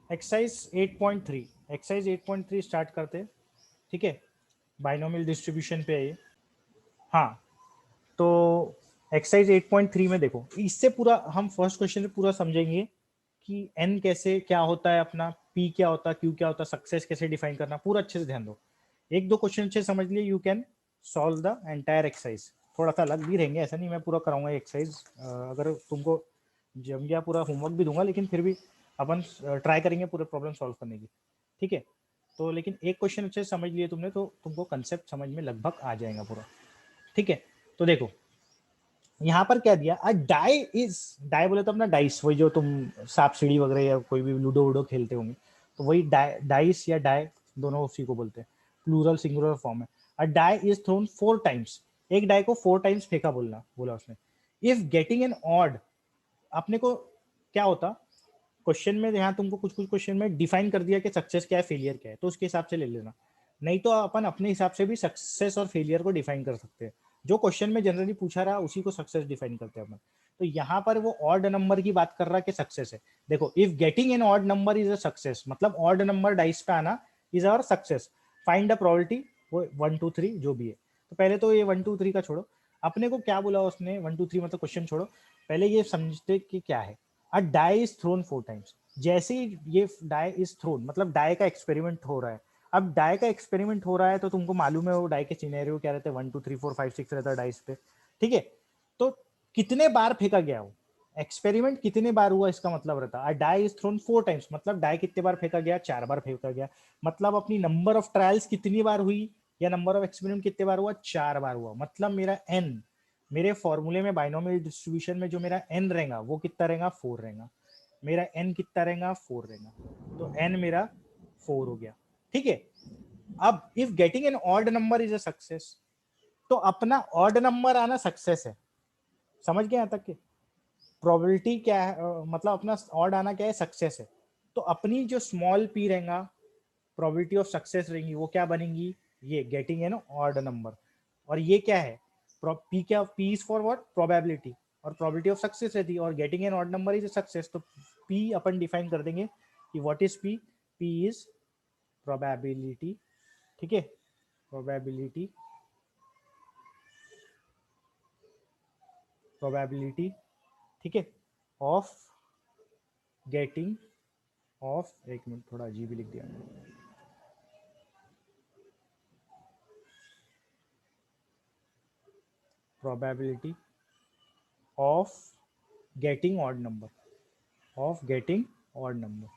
Exercise 8.3, exercise 8.3 start करते हैं। ठीक है, बाइनोमियल डिस्ट्रीब्यूशन पे है ये। हाँ, तो एक्सरसाइज 8.3 में देखो, इससे पूरा हम फर्स्ट क्वेश्चन से पूरा समझेंगे कि एन कैसे क्या होता है, अपना पी क्या होता है, क्यू क्या होता है, सक्सेस कैसे डिफाइन करना, पूरा अच्छे से ध्यान दो। एक दो क्वेश्चन अच्छे से समझ लिए, you can solve the entire exercise. थोड़ा सा अलग भी रहेंगे, ऐसा नहीं मैं पूरा कराऊंगा एक्सरसाइज, अगर तुमको जम गया पूरा होमवर्क भी दूंगा, लेकिन फिर भी अपन ट्राई करेंगे पूरे प्रॉब्लम सॉल्व करने की। ठीक है, तो लेकिन एक क्वेश्चन अच्छे से समझ लिए तुमने तो तुमको कंसेप्ट समझ में लगभग आ जाएगा पूरा। ठीक है, तो देखो यहाँ पर क्या दिया, अ डाई इज, डाई बोले तो अपना डाइस, वही जो तुम सांप सीढ़ी वगैरह या कोई भी लूडो वूडो खेलते होंगे, तो वही डाइस या डाई दोनों उसी को बोलते हैं, प्लूरल सिंगुलर फॉर्म है। अ डाई इज थ्रोन 4 टाइम्स, एक डाई को 4 टाइम्स फेंका बोला उसने। इफ गेटिंग एन ऑड, अपने को क्या होता, क्वेश्चन में यहाँ तुमको कुछ कुछ क्वेश्चन में डिफाइन कर दिया कि सक्सेस क्या है फेलियर क्या है, तो उसके हिसाब से ले लेना, नहीं तो अपन अपने हिसाब से भी सक्सेस और फेलियर को डिफाइन कर सकते हैं। जो क्वेश्चन में जनरली पूछा रहा उसी को सक्सेस डिफाइन करते हैं अपन। तो यहाँ पर वो ऑड नंबर की बात कर रहा है कि सक्सेस है। देखो, if getting an odd number is a success, मतलब ऑड नंबर डाइस पे आना is our success. Find a probability, वो 1 2 3 जो भी है। तो पहले तो ये 1 2 3 का छोड़ो, अपने को क्या बोला उसने, 1 2 3 मतलब क्वेश्चन छोड़ो, पहले ये समझते कि क्या है। अ डाई इज थ्रोन 4 टाइम्स, जैसे ही ये डाई इज थ्रोन मतलब डाई का एक्सपेरिमेंट हो रहा है। अब डाई का एक्सपेरिमेंट हो रहा है तो तुमको मालूम है वो डाई के सिनेरियो क्या रहते हैं, 1 2 3 4 5 6 रहता है डाइस पे। ठीक है, तो कितने बार फेंका गया वो, एक्सपेरिमेंट कितने बार हुआ इसका मतलब रहता है। डाई इज थ्रोन 4 टाइम्स, मतलब डाई कितने बार फेंका गया, 4 बार फेंका गया। मतलब अपनी नंबर ऑफ ट्रायल्स कितनी बार हुई या नंबर ऑफ एक्सपेरिमेंट कितने बार हुआ, 4 बार हुआ। मतलब मेरा एन, मेरे फॉर्मूले में बाइनोमियल डिस्ट्रीब्यूशन में जो मेरा एन रहेगा वो कितना रहेगा, 4 रहेगा। मेरा एन कितना रहेगा, 4 रहेगा, तो एन मेरा 4 हो गया। ठीक है, अब if getting an odd number is a success, तो अपना ऑड नंबर आना सक्सेस है। समझ गए यहाँ तक के, प्रोबेबिलिटी क्या है, मतलब अपना ऑड आना क्या है, सक्सेस है। तो अपनी जो स्मॉल पी रहेगा, प्रोबेबिलिटी ऑफ सक्सेस रहेंगी, वो क्या बनेंगी, ये गेटिंग एन ऑड नंबर। और ये क्या है, पी क्या, P is for what, probability, और प्रोबेबिलिटी ऑफ सक्सेस रहती है, और getting an odd number is success. तो पी अपन डिफाइन कर देंगे कि what is P, P is probability. ठीक है, प्रोबेबिलिटी, प्रोबेबिलिटी, ठीक है, ऑफ गेटिंग, ऑफ, एक मिनट थोड़ा अजीब ही लिख दिया मैंने, probability of getting odd number, of getting odd number,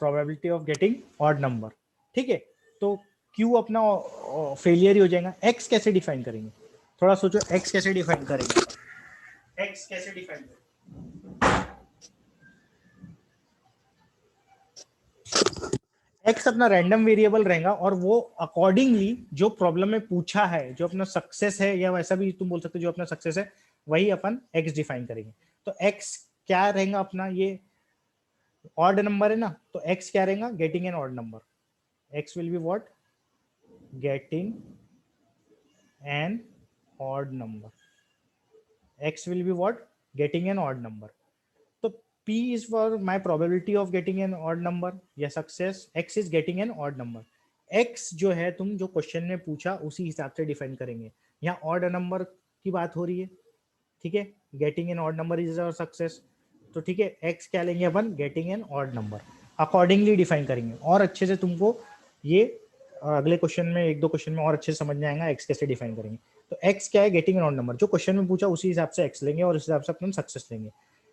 probability of getting odd number. ठीक है, तो क्यू अपना फेलियर ही हो जाएगा। एक्स कैसे डिफाइन करेंगे, थोड़ा सोचो, एक्स कैसे डिफाइन करेंगे, एक्स कैसे डिफाइन करेंगे। एक्स अपना रैंडम वेरिएबल रहेगा, और वो अकॉर्डिंगली जो प्रॉब्लम में पूछा है, जो अपना सक्सेस है, या वैसा भी तुम बोल सकते हो जो अपना सक्सेस है, वही अपन एक्स डिफाइन करेंगे। तो एक्स क्या रहेगा अपना, ये ऑड नंबर है ना, तो एक्स क्या रहेगा, getting an odd number. X will be what, getting an odd number. X will be what, getting an odd number. तो P is for my probability of getting an odd number या success, X is getting an odd number। X जो है तुम जो question में पूछा उसी हिसाब से डिफाइन करेंगे। यहाँ ऑड नंबर की बात हो रही है, ठीक है, getting an odd number is और सक्सेस। तो ठीक है, X क्या लेंगे अपन, getting an odd number, accordingly define करेंगे। और अच्छे से तुमको ये अगले क्वेश्चन में, एक दो क्वेश्चन में और अच्छे से समझ में आएगा एक्स कैसे डिफाइन करेंगे। तो एक्स क्या है, गेटिंग एन ऑड नंबर, जो क्वेश्चन में पूछा उसी हिसाब से एक्स लेंगे और उस हिसाब से अपन सक्सेस लेंगे।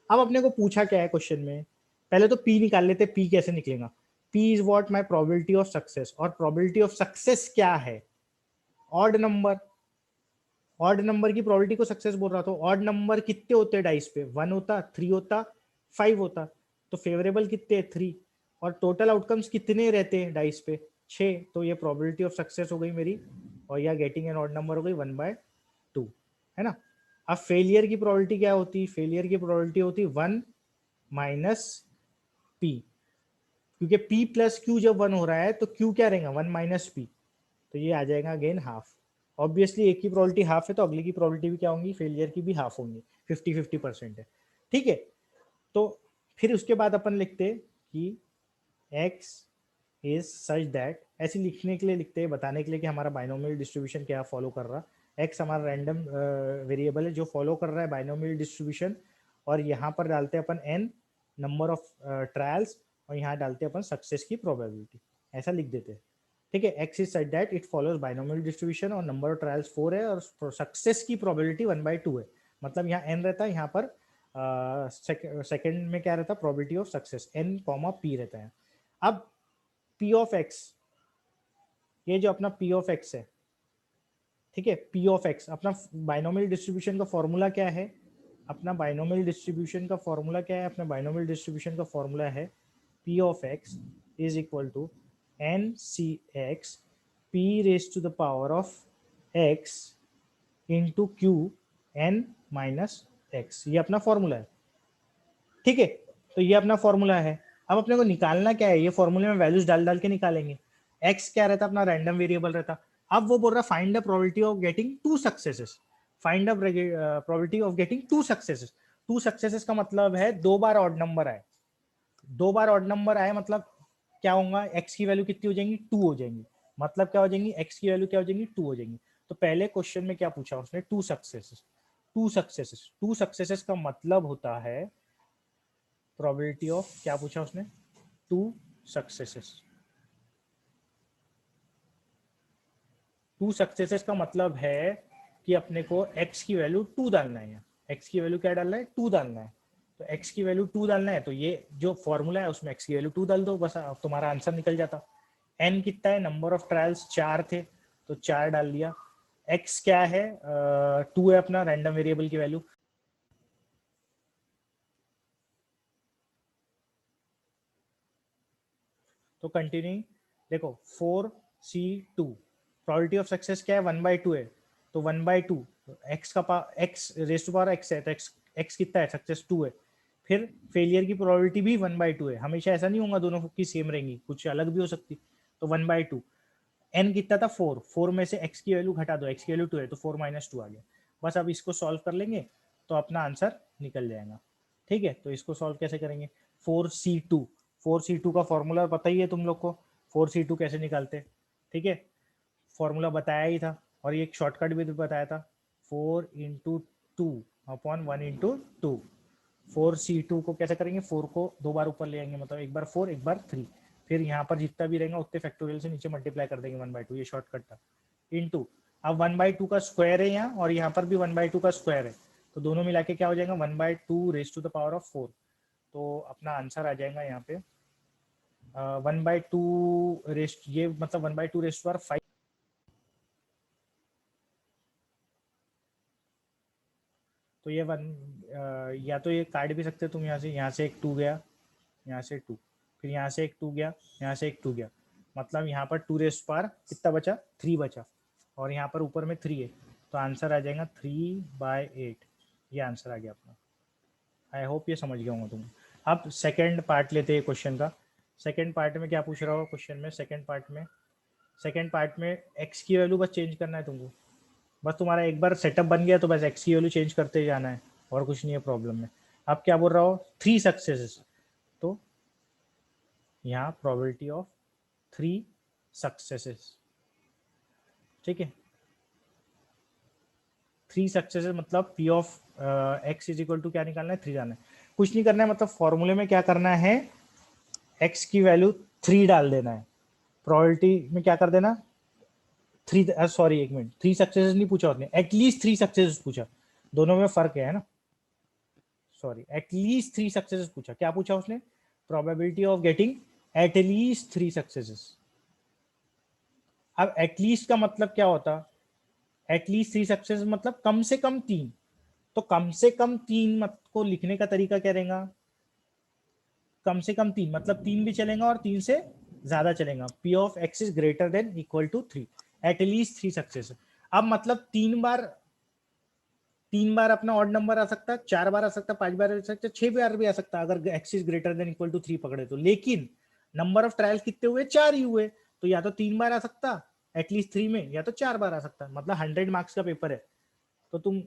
अब अपने को पूछा क्या है क्वेश्चन में, पहले तो पी निकाल लेते, पी कैसे निकलेगा, P is what, my probability of success, और प्रोबेबिलिटी ऑफ सक्सेस क्या है, ऑड नंबर। ऑड नंबर की प्रोबेबिलिटी को सक्सेस बोल रहा, तो ऑड नंबर कितने होते हैं डाइस पे, 1 होता, 3 होता, 5 होता, तो फेवरेबल कितने, 3। और टोटल आउटकम्स कितने रहते हैं डाइस पे, 6। तो ये प्रोबेबिलिटी ऑफ सक्सेस हो गई मेरी, और या गेटिंग एन ऑड नंबर हो गई 1/2, है ना। अब फेलियर की प्रोबेबिलिटी क्या होती, फेलियर की प्रोबेबिलिटी होती 1 माइनस पी, क्योंकि पी प्लस क्यू जब 1 हो रहा है तो क्यू क्या रहेगा, 1 माइनस पी, तो ये आ जाएगा अगेन हाफ। ऑब्वियसली एक की प्रोबेबिलिटी हाफ है तो अगले की प्रोबेबिलिटी भी क्या होंगी, फेलियर की भी हाफ होंगी, 50-50% है। ठीक है, तो फिर उसके बाद अपन लिखते कि x इज सच दैट, ऐसे लिखने के लिए लिखते हैं, बताने के लिए कि हमारा बाइनोमियल डिस्ट्रीब्यूशन क्या फॉलो कर रहा। x हमारा रैंडम वेरिएबल है जो फॉलो कर रहा है बाइनोमियल डिस्ट्रीब्यूशन, और यहाँ पर डालते हैं अपन n नंबर ऑफ ट्रायल्स, और यहाँ डालते हैं अपन सक्सेस की प्रोबेबिलिटी, ऐसा लिख देते हैं। ठीक है, x is such that it follows binomial distribution और नंबर ऑफ ट्रायल्स 4 है और सक्सेस की प्रोबेबिलिटी 1/2 है। मतलब यहाँ n रहता है, यहाँ पर सेकेंड में क्या रहता है, probability of success n, p रहता है। अब p ऑफ x, ये जो अपना p ऑफ x है, ठीक है, p ऑफ x अपना बाइनोमियल डिस्ट्रीब्यूशन का फॉर्मूला क्या है, अपना बाइनोमियल डिस्ट्रीब्यूशन का फॉर्मूला क्या है, अपना बाइनोमियल डिस्ट्रीब्यूशन का फॉर्मूला है p of x is equal to ncx p raise to the power of x into q n minus x, ये अपना फॉर्मूला है। ठीक है, तो ये अपना फॉर्मूला है। अब अपने को निकालना क्या है, ये फॉर्मूले में वैल्यूज डाल डाल के निकालेंगे। x क्या रहता, अपना रैंडम वेरिएबल रहता। अब वो बोल रहा find the probability of getting two successes, find the probability of getting two successes. Two successes का मतलब है 2 बार ऑड नंबर आए, 2 बार ऑड नंबर आए मतलब क्या होगा, x की वैल्यू कितनी हो जाएंगी, 2 हो जाएंगी। मतलब क्या हो जाएंगी, x की वैल्यू क्या हो जाएंगी, 2 हो जाएंगी। तो पहले क्वेश्चन में क्या पूछा उसने, two successes. Two successes, two successes का मतलब होता है प्रोबेबिलिटी ऑफ, क्या पूछा उसने, टू सक्सेसेस। टू सक्सेसेस का मतलब है कि अपने को x की वैल्यू 2 डालना है, x की वैल्यू क्या डालना है, 2 डालना है। तो x की वैल्यू 2 डालना है, तो ये जो फॉर्मूला है उसमें x की वैल्यू 2 डाल दो, बस अब तुम्हारा आंसर निकल जाता। n कितना है, नंबर ऑफ ट्रायल्स 4 थे तो 4 डाल दिया। x क्या है, 2 है अपना रैंडम वेरिएबल की वैल्यू। तो कंटिन्यू देखो, 4c2 प्रोबेबिलिटी ऑफ सक्सेस क्या है, 1/2 है, तो 1/2 x का x raise to power x है, तो x कितना है, सक्सेस 2 है। फिर फेलियर की प्रोबेबिलिटी भी 1/2 है, हमेशा ऐसा नहीं होगा दोनों की सेम रहेंगी, कुछ अलग भी हो सकती। तो 1/2, n कितना था, 4, 4 में से x की वैल्यू घटा दो, x की वैल्यू 2 है तो 4 - 2 आ गया। बस अब इसको सॉल्व कर लेंगे तो अपना आंसर निकल जाएगा। ठीक है, तो इसको सॉल्व कैसे करेंगे, 4c2, 4c2 का फॉर्मूला पता ही है तुम लोग को, 4c2 कैसे निकालते। ठीक है, फॉर्मूला बताया ही था, और ये एक शॉर्टकट भी बताया था, 4 इंटू 2 अपॉन 1 इंटू 2। 4c2 को कैसे करेंगे, 4 को 2 बार ऊपर ले आएंगे, मतलब एक बार 4 एक बार 3, फिर यहाँ पर जितना भी रहेगा उतने फैक्टोरियल से नीचे मल्टीप्लाई कर देंगे 1/2, ये शॉर्टकट था। इंटू, अब 1/2 का स्क्वायर है यहाँ, और यहाँ पर भी 1/2 का स्क्वायर है, तो दोनों मिला के क्या हो जाएगा, 1/2 raise to the power of 4। तो अपना आंसर आ जाएगा यहाँ पे 1/2 रेस्ट, ये मतलब 1/2 रेस्ट पावर 5। तो ये या तो ये काट भी सकते हो तुम, यहाँ से एक 2 गया, यहाँ से 2, फिर यहाँ से एक 2 गया, यहाँ से एक 2 गया, मतलब यहाँ पर 2 रेस्ट पावर कितना बचा, 3 बचा, और यहाँ पर ऊपर में 3 है, तो आंसर आ जाएगा 3/8। ये आंसर आ गया अपना। आई होप ये समझ गया होगा तुम। अब सेकेंड पार्ट लेते हैं क्वेश्चन का। सेकेंड पार्ट में क्या पूछ रहा हो क्वेश्चन में, सेकेंड पार्ट में एक्स की वैल्यू बस चेंज करना है तुमको, बस तुम्हारा एक बार सेटअप बन गया तो बस एक्स की वैल्यू चेंज करते जाना है, और कुछ नहीं है प्रॉब्लम में। अब क्या बोल रहा हो, 3 सक्सेसेस, तो यहाँ प्रोबेबिलिटी ऑफ 3 सक्सेसेस। ठीक है, 3 सक्सेसेस मतलब p of x is equal to क्या निकालना है, 3 जाना है, कुछ नहीं करना है, मतलब फॉर्मूले में क्या करना है, एक्स की वैल्यू 3 डाल देना है, प्रोबेबिलिटी में क्या कर देना, 3, सॉरी एक मिनट, 3 सक्सेसेस नहीं पूछा उसने, एटलीस्ट 3 सक्सेसेस पूछा, दोनों में फर्क है ना, सॉरी, एटलीस्ट 3 सक्सेसेस पूछा। क्या पूछा उसने, probability of getting at least 3 successes. अब एटलीस्ट का मतलब क्या होता, एटलीस्ट 3 सक्सेस मतलब कम से कम 3, तो कम से कम 3 मत को लिखने का तरीका क्या रहेगा, कम से कम 3 मतलब 3 भी चलेगा और 3 से ज्यादा चलेगा, p of x is greater than equal to 3, at least 3 success. अब मतलब 3 बार अपना ऑड नंबर आ सकता है, 4 बार आ सकता है, 5 बार आ सकता है, 6 बार भी आ सकता है अगर x is greater than equal to 3 पकड़े तो। लेकिन नंबर ऑफ ट्रायल कितने हुए, 4 ही हुए, तो या तो 3 बार आ सकता एटलीस्ट 3 में, या तो 4 बार आ सकता, मतलब 100 मार्क्स का पेपर है, तो तुम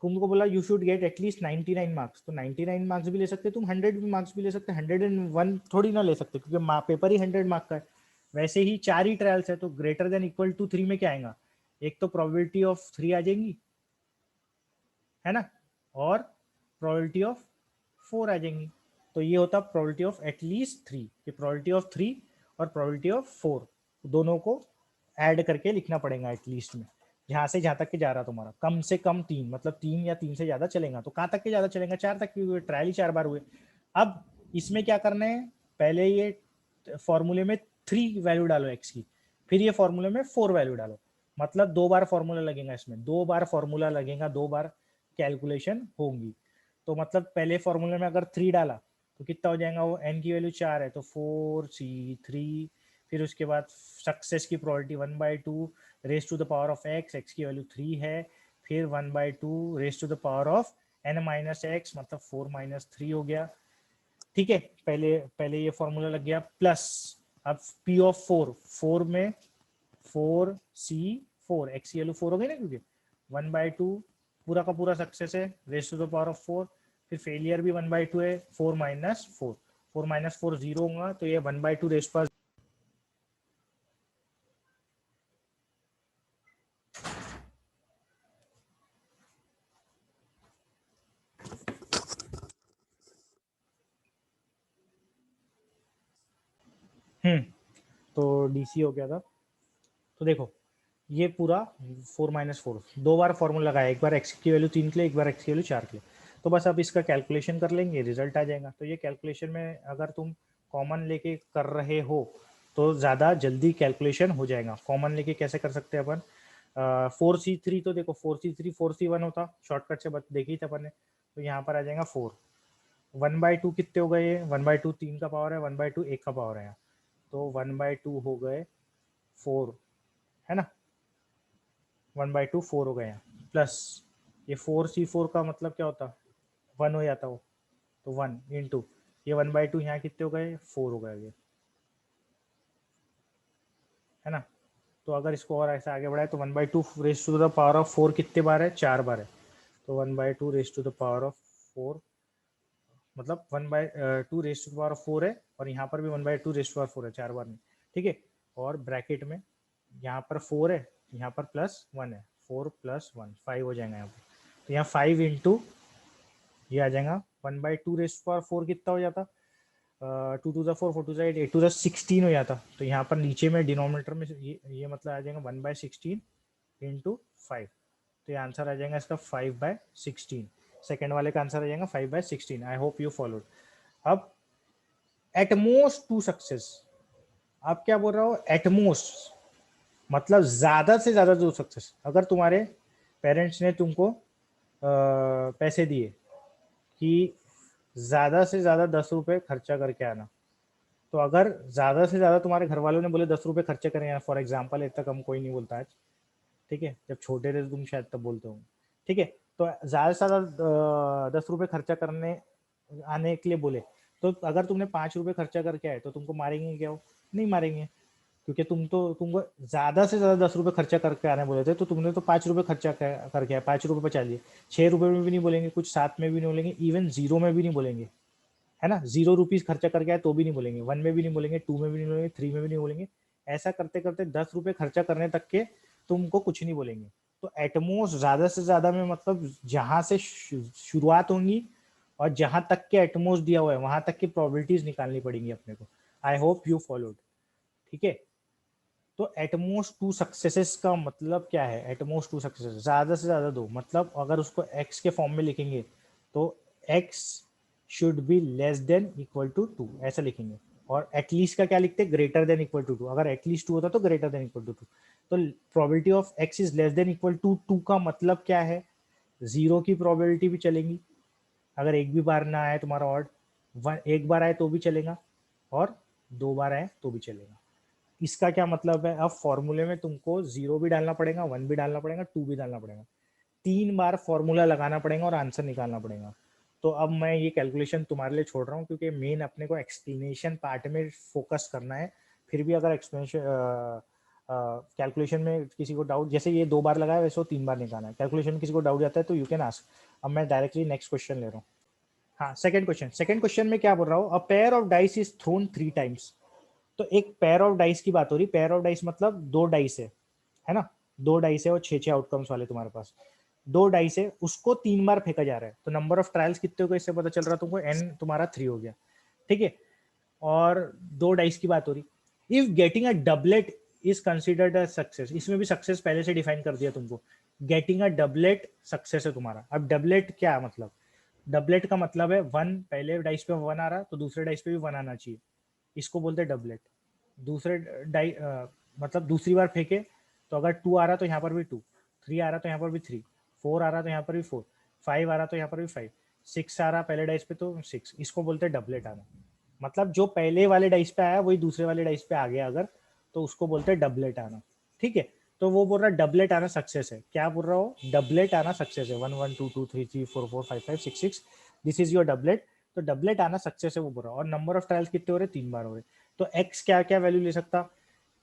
तुमको बोला you should get at least 99 marks, तो 99 मार्क्स भी ले सकते तुम, 100 भी मार्क्स भी ले सकते, 101 थोड़ी ना ले सकते क्योंकि पेपर ही 100 मार्क का है। वैसे ही 4 ही ट्रायल्स है, तो ग्रेटर देन इक्वल टू 3 में क्या आएगा, एक तो प्रोबेबिलिटी ऑफ 3 आ जाएंगी, है ना, और प्रोबेबिलिटी ऑफ 4 आ जाएंगी। तो ये होता प्रोबेबिलिटी ऑफ एटलीस्ट 3, कि प्रोबेबिलिटी ऑफ 3 और प्रोबेबिलिटी ऑफ 4 दोनों को ऐड करके लिखना पड़ेगा एटलीस्ट में, जहां से जहां तक के जा रहा तुम्हारा, कम से कम 3, मतलब 3 या 3 से ज्यादा चलेगा, तो कहाँ तक के ज्यादा चलेगा, 4 तक की, ट्रायल ही 4 बार हुए। अब इसमें क्या करना है, पहले ये फॉर्मूले में 3 वैल्यू डालो एक्स की, फिर ये फॉर्मूले में 4 वैल्यू डालो, मतलब 2 बार फॉर्मूला लगेगा, इसमें 2 बार फॉर्मूला लगेगा, 2 बार कैलकुलेशन होंगी। तो मतलब पहले फॉर्मूले में अगर 3 डाला तो कितना हो जाएगा, वो n की वैल्यू 4 है तो 4c3, फिर उसके बाद सक्सेस की probability 1/2 raise to the power of x, x की वैल्यू 3 है, फिर 1/2 raise to the power of n minus x, मतलब 4 माइनस 3 हो गया। ठीक है, पहले पहले ये फॉर्मूला लग गया, प्लस अब p ऑफ 4, 4 में 4c4, x की वैल्यू 4 हो गई ना, क्योंकि 1/2 पूरा का पूरा सक्सेस है, raise to the power of 4, फिर फेलियर भी 1/2 है, 4 माइनस 4, 4 माइनस 4 जीरो होगा, तो ये 1/2 रेस पास। तो डीसी हो गया था। तो देखो ये पूरा 4 - 4 2 बार फॉर्मूला लगाया, एक बार एक्स की वैल्यू 3 के लिए, एक बार एक्स की वैल्यू 4 के लिए। तो बस अब इसका कैलकुलेशन कर लेंगे, रिजल्ट आ जाएगा। तो ये कैलकुलेशन में अगर तुम कॉमन लेके कर रहे हो तो ज़्यादा जल्दी कैलकुलेशन हो जाएगा। कॉमन लेके कैसे कर सकते हैं अपन, 4c3, तो देखो 4c3 4c1 होता, शॉर्टकट से देखी थी अपन ने, तो यहाँ पर आ जाएगा 4, 1/2 कितने हो गए, 1/2 3 का पावर है, 1/2 1 का पावर है, तो 1/2 हो गए 4, है ना, 1/2 4 हो गए हैं, प्लस ये 4c4 का मतलब क्या होता, 1 हो जाता वो, तो 1 इंटू ये 1/2 यहाँ कितने हो गए, 4 हो गए ये, है ना। तो अगर इसको और ऐसे आगे बढ़ाए तो 1/2 raise to the power of 4 कितने बार है, 4 बार है, तो 1/2 raise to the power of 4, मतलब 1/2 raise to the power of 4 है, और यहाँ पर भी 1/2 रेस टू पावर 4 है, 4 बार में, ठीक है। और ब्रैकेट में यहाँ पर 4 है, यहाँ पर प्लस 1 है, 4 + 1 5 हो जाएगा यहाँ पर, तो यहाँ 5 इंटू ये आ जाएगा 1/2 रेस टू पावर 4 कितना हो जाता, 2 to the 4, 4 to the 8, 8 to the 16 हो जाता। तो यहाँ पर नीचे में डिनोमिनेटर में ये मतलब आ जाएगा 1/16 इंटू 5, तो ये आंसर आ जाएगा इसका 5/16। सेकेंड वाले का आंसर आ जाएगा 5/16। आई होप यू फॉलोड। अब एटमोस्ट टू सक्सेस, आप क्या बोल रहा हो, एटमोस्ट मतलब ज्यादा से ज्यादा जो सक्सेस, अगर तुम्हारे पेरेंट्स ने तुमको पैसे दिए कि ज्यादा से ज्यादा 10 रुपए खर्चा करके आना, तो अगर ज्यादा से ज्यादा तुम्हारे घर वालों ने बोले 10 रुपए खर्चे करें, फॉर एग्जाम्पल, इतना कम कोई नहीं बोलता आज, ठीक है, जब छोटे थे तो तुम शायद तब बोलते हो, ठीक है, तो ज्यादा से ज्यादा 10 रुपए खर्चा करने आने के लिए बोले, तो अगर तुमने 5 रुपए खर्चा करके आए तो तुमको मारेंगे क्या, वो नहीं मारेंगे, क्योंकि तुमको ज्यादा से ज्यादा 10 रुपए खर्चा करके आने बोले थे, तो तुमने तो 5 रुपए खर्चा करके आए, 5 रुपए बचा लिए, 6 रुपए में भी नहीं बोलेंगे, कुछ 7 में भी नहीं बोलेंगे, इवन 0 में भी नहीं बोलेंगे, है ना, 0 रुपीज खर्चा करके आए तो भी नहीं बोलेंगे, 1 में भी नहीं बोलेंगे, 2 में भी नहीं बोलेंगे, 3 में भी नहीं बोलेंगे। ऐसा करते करते 10 रुपए खर्चा करने तक के तुमको कुछ नहीं बोलेंगे। तो एटमोस्ट ज्यादा से ज्यादा में मतलब जहां से शुरुआत होंगी और जहां तक के एटमोस्ट दिया हुआ है वहां तक की प्रोबेबिलिटीज निकालनी पड़ेंगी अपने को। आई होप यू फॉलोड, ठीक है। तो एटमोस्ट टू सक्सेसेस का मतलब क्या है, एटमोस्ट टू सक्सेसेस ज्यादा से ज्यादा दो, मतलब अगर उसको एक्स के फॉर्म में लिखेंगे तो x should be less than equal to 2 ऐसा लिखेंगे, और एटलीस्ट का क्या लिखते हैं, ग्रेटर देन इक्वल टू 2, अगर एटलीस्ट 2 होता तो ग्रेटर देन इक्वल टू 2। तो probability of x is less than equal to 2 का मतलब क्या है, 0 की प्रोबेबिलिटी भी चलेंगी, अगर एक भी बार ना आए तुम्हारा ऑड, एक बार आए तो भी चलेगा, और 2 बार आए तो भी चलेगा। इसका क्या मतलब है, अब फॉर्मूले में तुमको 0 भी डालना पड़ेगा, 1 भी डालना पड़ेगा, 2 भी डालना पड़ेगा, 3 बार फॉर्मूला लगाना पड़ेगा और आंसर निकालना पड़ेगा। तो अब मैं ये कैलकुलेशन तुम्हारे लिए छोड़ रहा हूँ, क्योंकि मेन अपने को एक्सप्लेनेशन पार्ट में फोकस करना है। फिर भी अगर एक्सप्लेनेशन कैलकुलेशन में किसी को डाउट, जैसे ये 2 बार लगाया वैसे वो 3 बार निकालना है, कैलकुलेशन में किसी को डाउट जाता है तो यू कैन आस्क। अब मैं डायरेक्टली नेक्स्ट क्वेश्चन ले रहा हूँ। हाँ, सेकंड क्वेश्चन में क्या बोल रहा हूँ, a pair of dice is throne 3 times. तो एक पेयर ऑफ डाइस की बात हो रही, पेयर ऑफ डाइस मतलब 2 डाइस है ना, 2 डाइस है और 6 आउटकम्स वाले तुम्हारे पास 2 डाइस है, उसको 3 बार फेंका जा रहा है, तो नंबर ऑफ ट्रायल्स कितने हो गए इससे पता चल रहा है तुमको, एन तुम्हारा 3 हो गया, ठीक है। और 2 डाइस की बात हो रही, if getting a doublet is considered a success, इसमें भी सक्सेस पहले से डिफाइन कर दिया तुमको, गेटिंग अ डबलेट सक्सेस है तुम्हारा। अब डबलेट क्या मतलब, डबलेट का मतलब है वन, पहले डाइस पे 1 आ रहा तो दूसरे डाइस पे भी 1 आना चाहिए, इसको बोलते हैं डबलेट। दूसरे मतलब दूसरी बार फेंके तो अगर 2 आ रहा तो यहाँ पर भी 2, 3 आ रहा तो यहाँ पर भी 3, 4 आ रहा तो यहाँ पर भी 4, 5 आ रहा तो यहाँ पर भी 5, 6 आ रहा पहले डाइस पे तो 6, इसको बोलते हैं डबलेट आना। मतलब जो पहले वाले डाइस पे आया वही दूसरे वाले डाइस पे आ गया अगर, तो उसको बोलते हैं डबलेट आना, ठीक है। तो वो बोल रहा है डबलेट आना सक्सेस है, क्या बोल रहा हो, डबलेट आना सक्सेस है, 1 1 2 2 3 3 4 4 5 5 6 6, दिस इज योर डबलेट। तो डबलेट आना सक्सेस है वो बोल रहा है। और नंबर ऑफ ट्रायल्स कितने हो रहे, 3 बार हो रहे। तो एक्स क्या क्या वैल्यू ले सकता,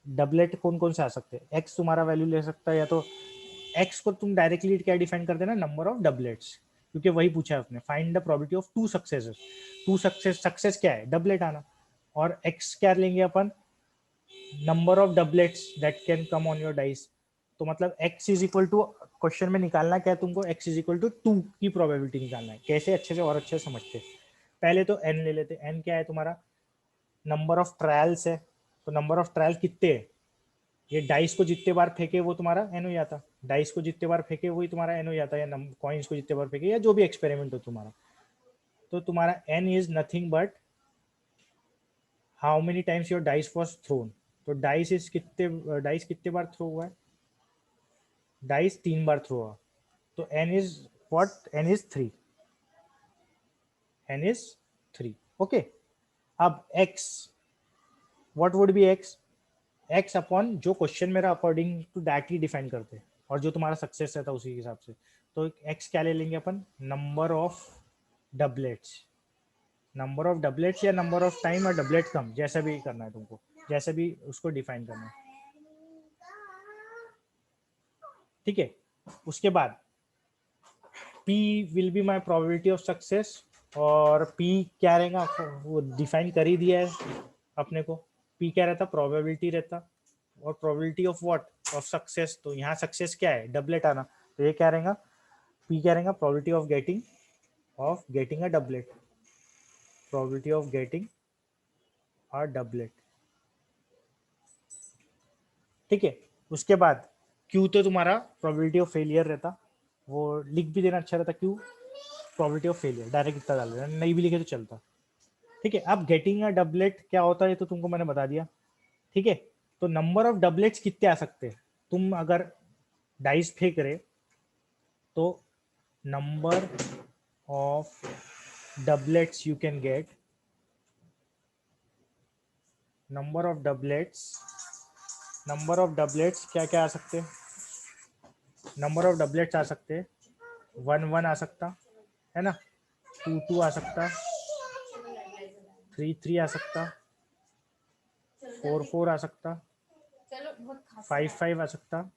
डबलेट कौन कौन से आ सकते हैं, एक्स तुम्हारा वैल्यू ले सकता है, या तो एक्स को तुम डायरेक्टली क्या डिफाइन कर देना, नंबर ऑफ डबलेट्स, क्योंकि वही पूछा है उसने, find the probability of 2 successes. 2 success, success क्या है, डबलेट आना। और एक्स क्या लेंगे अपन, number of doublets that can come on your dice. तो मतलब x is equal to, question में निकालना क्या है तुमको, x इज इक्वल टू 2 की प्रोबेबिलिटी निकालना है। कैसे, अच्छे से और अच्छे से समझते। पहले तो n ले लेते, n क्या है तुम्हारा, नंबर ऑफ ट्रायल्स है, तो नंबर ऑफ ट्रायल कितने है, ये डाइस को जितने बार फेंके वो तुम्हारा एन हो जाता, डाइस को जितने बार फेंके वही तुम्हारा एन हो जाता, या कॉइन्स को जितने बार फेंके, या जो भी एक्सपेरिमेंट हो तुम्हारा। तो तुम्हारा n is nothing but how many times your dice was thrown. तो डाइस इज कितने, डाइस कितने बार थ्रो हुआ है, डाइस 3 बार थ्रो हुआ, तो n is what, n is 3, n is 3, okay. अब x, what would be x, x upon जो क्वेश्चन मेरा अकॉर्डिंग टू दैट ही डिफाइन करते हैं, और जो तुम्हारा सक्सेस रहता है उसी के हिसाब से। तो एक्स क्या ले लेंगे अपन, number of doublets, number of doublets या नंबर ऑफ टाइम और डबलेट कम, जैसा भी करना है तुमको, जैसे भी उसको डिफाइन करना है, ठीक है। उसके बाद P will be my probability of success, और P क्या रहेगा वो डिफाइन कर ही दिया है अपने को। P क्या रहता, प्रोबेबिलिटी रहता, और probability of what, of success. तो यहाँ सक्सेस क्या है, डबलेट आना, तो ये क्या रहेगा, P क्या रहेगा, probability of getting a doublet, probability of getting a doublet, ठीक है। उसके बाद Q तो तुम्हारा प्रोबेबिलिटी ऑफ फेलियर रहता, वो लिख भी देना अच्छा रहता, Q probability of failure, direct इतना डाल देना, नहीं भी लिखे तो चलता, ठीक है। अब गेटिंग अ डबलेट क्या होता है, तो तुमको मैंने बता दिया, ठीक है। तो नंबर ऑफ डबलेट्स कितने आ सकते हैं, तुम अगर डाइस फेंक रहे तो number of doublets you can get, number of doublets, number of doublets क्या क्या आ सकते हैं, नंबर ऑफ डबलेट्स आ सकते हैं, 1 1 आ सकता है ना, 2 2 आ सकता, 3 3 आ सकता, 4 4 आ सकता, 5 5 आ सकता,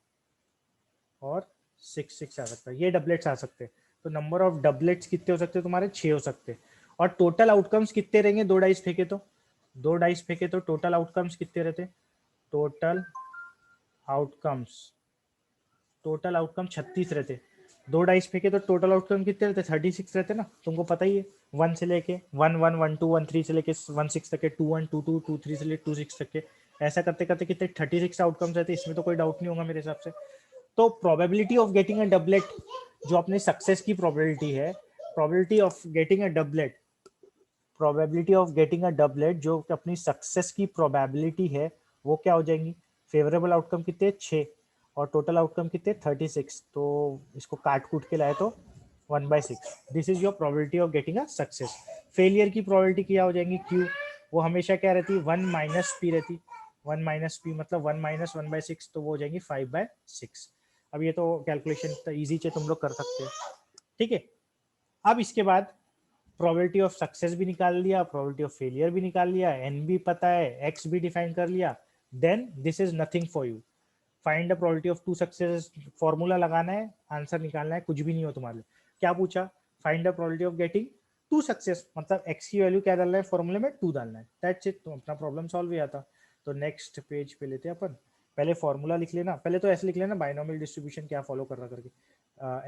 और 6 6 आ सकता है, ये डबलेट्स आ सकते हैं। तो नंबर ऑफ डबलेट्स कितने हो सकते हैं तुम्हारे, 6 हो सकते हैं। और टोटल आउटकम्स कितने रहेंगे, 2 डाइस फेंके तो, 2 डाइस फेंके तो टोटल आउटकम्स कितने रहते, टोटल आउटकम्स, टोटल आउटकम 36 रहते। 2 डाइस फेंके तो टोटल आउटकम कितने रहते, 36 रहते ना, तुमको पता ही है। 1 से लेके 1 1 1 2 1 3 से लेके 1 6 तक के, 2 1 2 2 2 3 से लेके 2 6 तक के, ऐसा करते करते कितने 36 आउटकम्स रहते, इसमें तो कोई डाउट नहीं होगा मेरे हिसाब से। तो probability of getting a doublet, जो अपने सक्सेस की प्रोबेबिलिटी है, probability of getting a doublet, probability of getting a doublet जो अपनी सक्सेस की प्रोबेबिलिटी है, वो क्या हो जाएंगी, फेवरेबल आउटकम कितने 6, और टोटल आउटकम कितने 36, तो इसको काट कूट के लाए तो 1/6, this is your probability of getting a success. Failure की प्रोबेबिलिटी क्या हो जाएंगी, क्यू, वो हमेशा क्या रहती है, 1 माइनस पी रहती, 1 माइनस पी मतलब 1 माइनस 1/6, तो वो हो जाएंगी 5/6। अब ये तो कैलकुलेशन ईजी से तुम लोग कर सकते हो, ठीक है। अब इसके बाद प्रोबेबिलिटी ऑफ सक्सेस भी निकाल लिया, प्रोबेबिलिटी ऑफ फेलियर भी निकाल लिया, एन भी पता है, एक्स भी डिफाइन कर लिया, then this is nothing for you. Find the probability of two success, formula लगाना है, आंसर निकालना है, कुछ भी नहीं हो तुम्हारे लिए। क्या पूछा? Find the probability of getting two success, मतलब x की वैल्यू क्या डालना है फॉर्मूले में, 2 डालना है, दैट्स इट, तो अपना प्रॉब्लम सॉल्व हो जाता। तो नेक्स्ट पेज पे लेते हैं अपन। पहले फॉर्मूला लिख लेना, पहले तो ऐसे लिख लेना बाइनोमियल डिस्ट्रीब्यूशन क्या फॉलो कर रहा करके,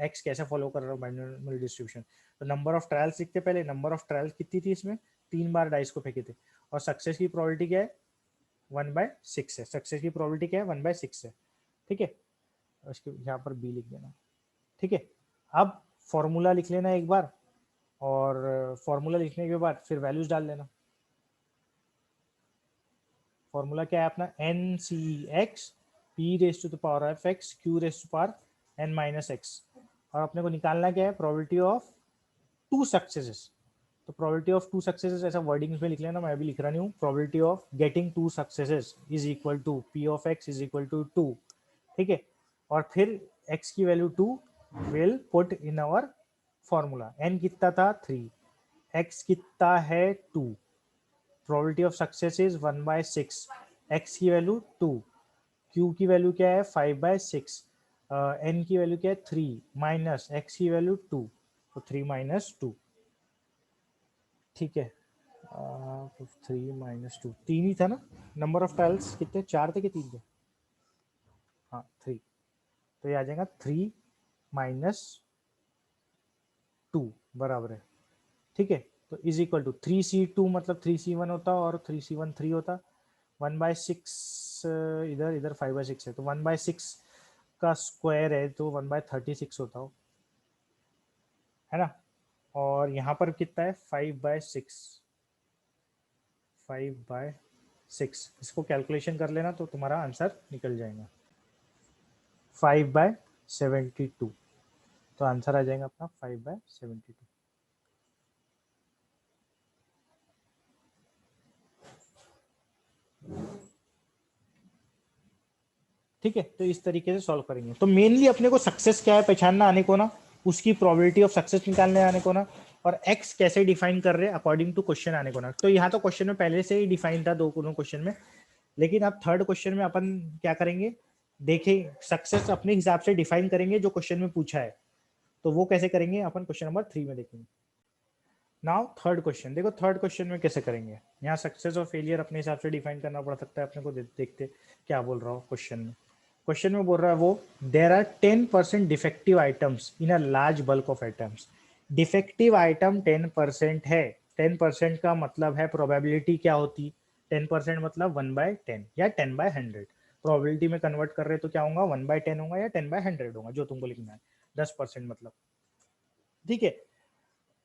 x कैसे फॉलो कर रहा है बाइनोमियल डिस्ट्रीब्यूशन। तो नंबर ऑफ ट्रायल्स लिखते पहले, नंबर ऑफ ट्रायल्स कितनी थी इसमें, 3 बार डाइस को फेंके थे, और सक्सेस की प्रोबेबिलिटी क्या है, 1/6 है, सक्सेस की प्रोबेबिलिटी क्या है, 1/6 है, ठीक है। उसके यहाँ पर बी लिख देना, ठीक है। अब फॉर्मूला लिख लेना एक बार, और फॉर्मूला लिखने के बाद फिर वैल्यूज डाल लेना। फॉर्मूला क्या है अपना, n c x p raise to the power of x q raise to power n minus x, और अपने को निकालना क्या है, प्रोबेबिलिटी ऑफ टू सक्सेसेस। तो प्रोबेबिलिटी ऑफ टू सक्सेसेस ऐसा वर्डिंग में लिख लेना, मैं अभी लिख रहा नहीं हूँ। Probability of getting two successes is equal to p of x is equal to 2, ठीक है। और फिर x की value 2 will put in our formula. n कितना था 3, x कितना है 2, probability of success is 1/6, x की वैल्यू 2, q की वैल्यू क्या है 5/6, n की वैल्यू क्या है 3 माइनस x की वैल्यू 2, तो 3 - 2, ठीक है। 3 - 2 3 ही था ना, नंबर ऑफ ट्रायल्स कितने, 4 थे कि 3 थे, हाँ 3, तो ये आ जाएगा 3 - 2 बराबर है, ठीक है। तो इज इक्वल टू 3c2 मतलब 3c1 होता और 3c1 3 होता, 1/6 इधर इधर 5/6 है, तो 1/6 का स्क्वायर है तो 1/36 होता हो, है ना। और यहाँ पर कितना है 5/6, 5/6, इसको कैलकुलेशन कर लेना तो तुम्हारा आंसर निकल जाएगा 5/72, तो आंसर आ जाएगा अपना 5/72। ठीक है, तो इस तरीके से सॉल्व करेंगे। तो मेनली अपने को सक्सेस क्या है पहचानना आने को ना, उसकी प्रोबेबिलिटी ऑफ सक्सेस निकालने आने को ना, और एक्स कैसे डिफाइन कर रहे हैं अकॉर्डिंग टू क्वेश्चन आने को ना। तो यहाँ तो क्वेश्चन में पहले से ही डिफाइन था दो क्वेश्चन में, लेकिन अब थर्ड क्वेश्चन में अपन क्या करेंगे, देखें सक्सेस अपने हिसाब से डिफाइन करेंगे जो क्वेश्चन में पूछा है, तो वो कैसे करेंगे अपन क्वेश्चन नंबर 3 में देखेंगे। नाउ थर्ड क्वेश्चन देखो, थर्ड क्वेश्चन में कैसे करेंगे। यहाँ सक्सेस और फेलियर अपने हिसाब से डिफाइन करना पड़ सकता है अपने को, देखते क्या बोल रहा हूँ क्वेश्चन में। क्वेश्चन में बोल रहा है वो, there are 10% defective items in a large bulk of items. Defective item 10% है, 10% का मतलब है प्रोबेबिलिटी क्या होती, 10% मतलब 1/10 या 10/100। प्रोबेबिलिटी में कन्वर्ट कर रहे तो क्या होगा, 1/10 होगा या 10/100 होगा, जो तुमको लिखना है, 10% मतलब, ठीक है,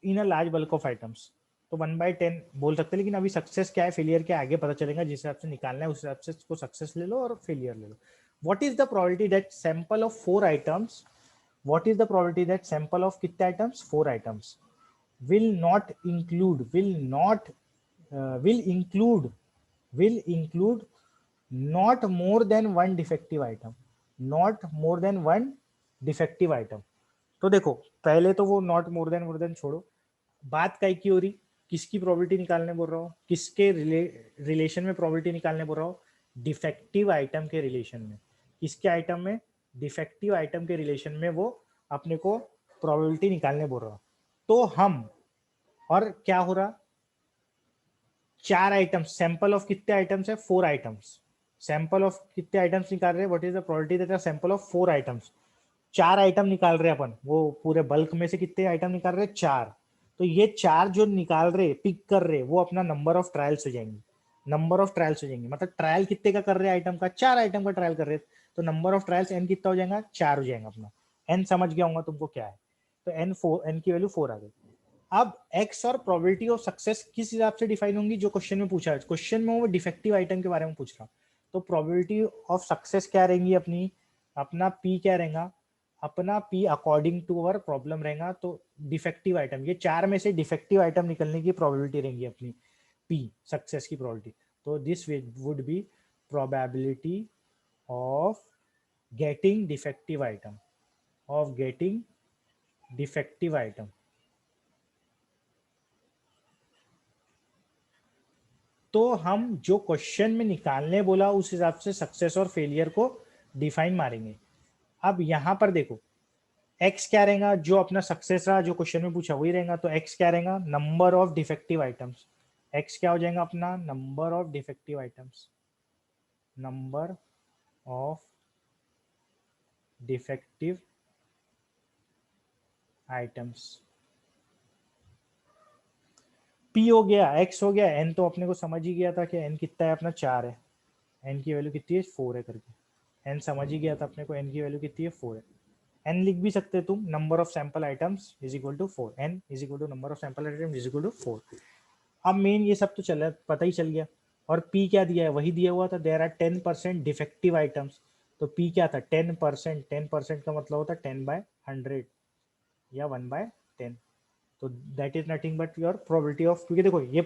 in a large bulk of items. तो 1/10 बोल सकते हैं, लेकिन अभी सक्सेस क्या है फेलियर क्या है आगे पता चलेगा, जिस हिसाब से निकालना है उस हिसाब से उसको सक्सेस ले लो और फेलियर ले लो। What is the probability that sample of 4 items, what is the probability that sample of कितने items, 4 items, will not include, will not will include, will include not more than one defective item, not more than one defective item. तो देखो पहले तो वो not more then छोड़ो, बात काय की हो रही, किसकी प्रोबेबिलिटी निकालने बोल रहा हूँ, किसके रिलेशन में प्रोबेबिलिटी निकालने बोल रहा हूँ, डिफेक्टिव आइटम के रिलेशन में, किसके आइटम में, डिफेक्टिव आइटम के रिलेशन में वो अपने को प्रोबेबिलिटी निकालने बोल रहा हूँ। तो हम, और क्या हो रहा, 4 आइटम्स, सैंपल ऑफ कितने आइटम्स है, 4 आइटम्स, सैंपल ऑफ कितने आइटम्स निकाल रहे हैं, what is the probability that sample of 4 items, 4 item निकाल रहे हैं अपन, वो पूरे बल्क में से कितने आइटम निकाल रहे हैं, 4। तो ये 4 जो निकाल रहे पिक कर रहे वो अपना नंबर ऑफ ट्रायल्स हो जाएंगे, नंबर ऑफ ट्रायल्स हो जाएंगे, मतलब ट्रायल कितने का कर रहे हैं आइटम का, 4 आइटम का ट्रायल कर रहे हैं, तो नंबर ऑफ ट्रायल्स एन कितना हो जाएगा, 4 हो जाएगा अपना। एन समझ गया होगा तुमको क्या है, तो एन की वैल्यू 4 आ गई। अब एक्स और प्रोबेबिलिटी ऑफ सक्सेस किस हिसाब से डिफाइन होंगी, जो क्वेश्चन में पूछा है, क्वेश्चन में वो डिफेक्टिव आइटम के बारे में पूछ रहा हूँ, तो प्रोबेबिलिटी ऑफ सक्सेस क्या रहेंगी अपनी, अपना पी क्या रहेगा, अपना p according to our problem रहेगा, तो डिफेक्टिव आइटम, ये 4 में से डिफेक्टिव आइटम निकलने की प्रोबेबिलिटी रहेंगी अपनी पी, सक्सेस की प्रोबेबिलिटी। तो this would be probability of getting defective item, of getting defective item. तो हम जो क्वेश्चन में निकालने बोला उस हिसाब से सक्सेस और फेलियर को डिफाइन मारेंगे। अब यहाँ पर देखो x क्या रहेगा, जो अपना सक्सेस रहा, जो क्वेश्चन में पूछा वही रहेगा। तो x क्या रहेगा, number of defective items. x क्या हो जाएगा अपना, number of defective items, number of defective items. p हो गया, x हो गया, n तो अपने को समझ ही गया था कि n कितना है अपना 4 है, n की वैल्यू कितनी है 4 है करके, n समझ ही गया था अपने को, n की वैल्यू कितनी है 4 है। n लिख भी सकते तुम, number of sample items is equal to 4, n is equal to number of sample items is equal to 4। अब मेन ये सब तो चला, पता ही चल गया। और p क्या दिया है, वही दिया हुआ था, देयर आर 10% डिफेक्टिव आइटम्स। तो p क्या था 10%, 10% का मतलब होता है 10/100 या 1/10। तो that is nothing but your probability of, क्योंकि देखो ये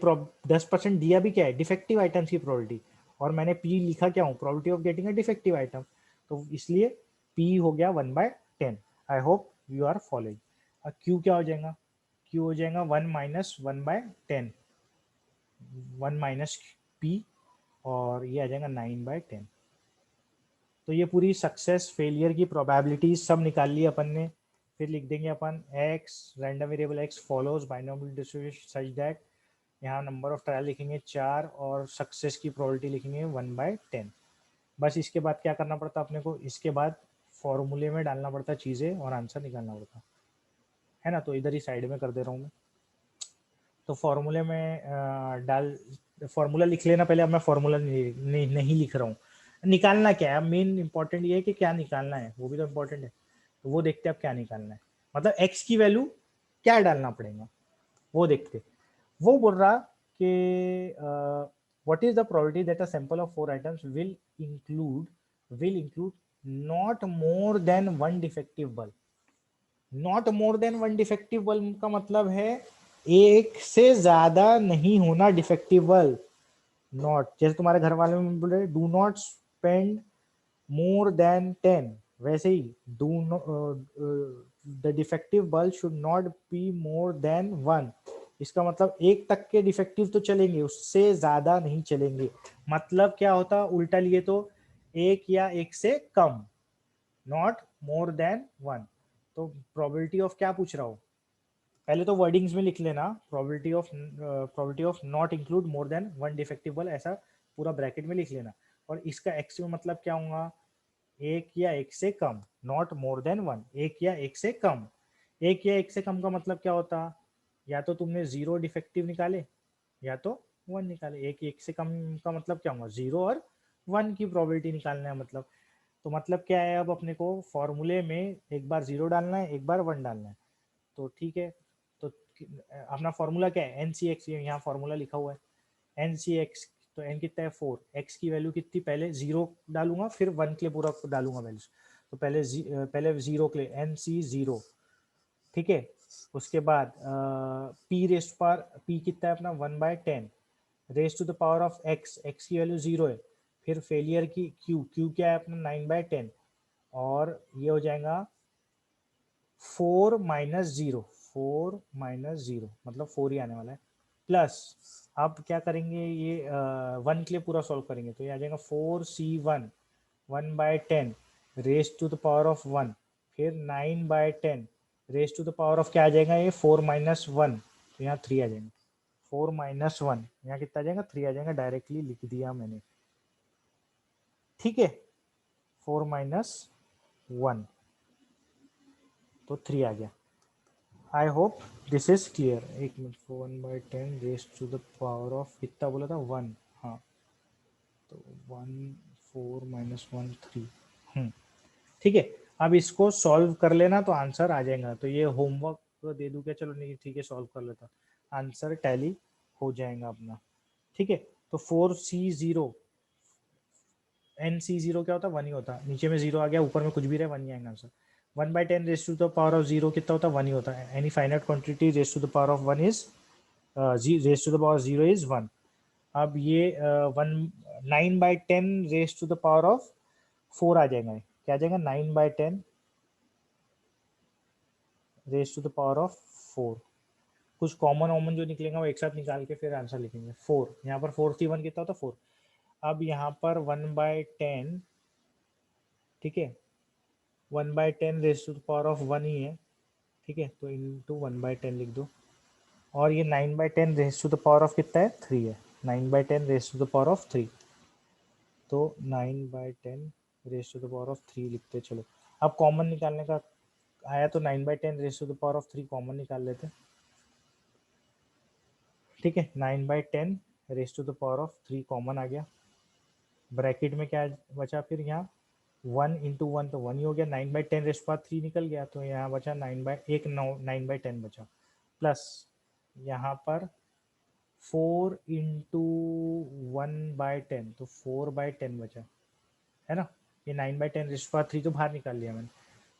10% दिया भी क्या है, डिफेक्टिव आइटम्स की प्रोबेबिलिटी, और मैंने p लिखा क्या हूँ, probability of getting a defective item, तो इसलिए p हो गया 1/10। I hope you are following. अब q क्या हो जाएगा, q हो जाएगा 1 माइनस 1/10, 1 माइनस p, और ये आ जाएगा 9/10। तो ये पूरी सक्सेस फेलियर की प्रोबेबिलिटी सब निकाल ली अपन ने। फिर लिख देंगे अपन x, random variable x follows binomial distribution such that, यहाँ नंबर ऑफ ट्रायल लिखेंगे 4 और सक्सेस की प्रोबेबिलिटी लिखेंगे 1/10। बस इसके बाद क्या करना पड़ता अपने को, इसके बाद फॉर्मूले में डालना पड़ता चीज़ें और आंसर निकालना पड़ता है ना। तो इधर ही साइड में कर दे रहा हूँ मैं। तो फॉर्मूले में डाल, फॉर्मूला लिख लेना पहले। अब मैं फॉर्मूला नहीं लिख रहा हूँ। निकालना क्या है, अब मेन इंपॉर्टेंट ये है कि क्या निकालना है, वो भी तो इम्पोर्टेंट है। तो वो देखते हैं अब क्या निकालना है, मतलब एक्स की वैल्यू क्या डालना पड़ेगा वो देखते। वो बोल रहा कि what is the probability that a sample of 4 items will include not more than one defective bulb. Not more than one defective bulb का मतलब है एक से ज्यादा नहीं होना डिफेक्टिव बल्ब। नॉट, जैसे तुम्हारे घर वाले में बोले do not spend more than 10, वैसे ही do the defective bulb should not be more than 1। इसका मतलब एक तक के डिफेक्टिव तो चलेंगे, उससे ज्यादा नहीं चलेंगे। मतलब क्या होता उल्टा लिए तो, एक या एक से कम, नॉट मोर देन 1। तो प्रोबेबिलिटी ऑफ क्या पूछ रहा हूँ, पहले तो वर्डिंग्स में लिख लेना, probability of not include more than one defective bulb, ऐसा पूरा ब्रैकेट में लिख लेना। और इसका एक्स में मतलब क्या होगा, एक या एक से कम, नॉट मोर देन वन, एक या एक से कम। एक या एक से कम का मतलब क्या होता, या तो तुमने जीरो डिफेक्टिव निकाले या तो वन निकाले। एक एक से कम का मतलब क्या होगा, जीरो और वन की प्रोबेबिलिटी निकालना है मतलब। तो मतलब क्या है, अब अपने को फॉर्मूले में एक बार जीरो डालना है, एक बार वन डालना है। तो ठीक है, तो अपना फॉर्मूला क्या है, एन सी एक्स, यहाँ फॉर्मूला लिखा हुआ है एन सी एक्स। तो एन कितना है 4, एक्स की वैल्यू कितनी, पहले जीरो डालूंगा फिर वन के लिए पूरा डालूंगा वैल्यू। तो पहले जीरो के लिए एन सी जीरो, ठीक है। उसके बाद पी रेस्ट पर, पी कितना है अपना 1/10, raise to the power of x, x की वैल्यू जीरो है। फिर फेलियर की क्यू, क्यू क्या है अपना 9/10, और ये हो जाएगा 4 - 0, 4 - 0 मतलब 4 ही आने वाला है। प्लस अब क्या करेंगे, ये वन के लिए पूरा सॉल्व करेंगे, तो ये आ जाएगा 4c1 1/10 raise to the power of 1, फिर 9/10 raise to the power of क्या आ जाएगा, ये 4 - 1, तो यहाँ 3 आ जाएगा। 4 - 1 यहाँ कितना आ जाएगा, 3 आ जाएगा, डायरेक्टली लिख दिया मैंने, ठीक है। 4 - 1 तो 3 आ गया। I hope this is clear. एक minute, 1/10 raise to the power of कितना बोला था, 1, हाँ। तो 1, 4 - 1 3, ठीक है। अब इसको सॉल्व कर लेना तो आंसर आ जाएगा। तो ये होमवर्क दे दूं क्या, चलो नहीं ठीक है, सॉल्व कर लेता, आंसर टैली हो जाएगा अपना, ठीक है। तो 4c0, nc0 क्या होता है, वन ही होता है, नीचे में जीरो आ गया, ऊपर में कुछ भी रहे, वन ही आएगा answer. 1/10 raise to the power of zero कितना होता है, वन ही होता है। Any finite quantity raise to the power of one is, raise to the power zero is 1। अब ये 9/10 raise to the power of 4 आ जाएगा, क्या आ जाएगा, 9/10 raise to the power of 4। कुछ कॉमन वॉमन जो निकलेगा वो एक साथ निकाल के फिर आंसर लिखेंगे। 4 यहाँ पर 4 थी, 1 कितना होता 4। अब यहाँ पर 1/10, ठीक है, 1/10 raise to the power of 1 ही है, ठीक है, तो इंटू 1/10 लिख दो। और ये 9/10 raise to the power of कितना है, 3 है, 9/10 raise to the power of 3, तो 9/10 raise to the power of 3 लिखते चलो। अब कॉमन निकालने का आया तो 9/10 raise to the power of 3 common निकाल लेते, ठीक है, 9/10 raise to the power of 3 common आ गया, ब्रैकेट में क्या बचा फिर यहाँ 1 इंटू 1 तो 1 ही हो गया, 9/10 रेज पावर 3 निकल गया, तो यहाँ बचा 9/10 बचा, प्लस यहाँ पर 4 इंटू 1/10 तो 4/10 बचा, है ना, ये 9/10 रेज पावर 3 तो बाहर निकाल लिया मैंने,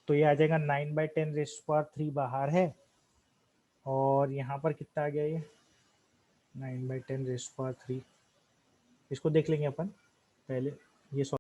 तो ये आ जाएगा 9/10 रेज पावर 3 बाहर है, और यहाँ पर कितना आ गया ये 9/10 रेज पावर 3, इसको देख लेंगे अपन पहले, ये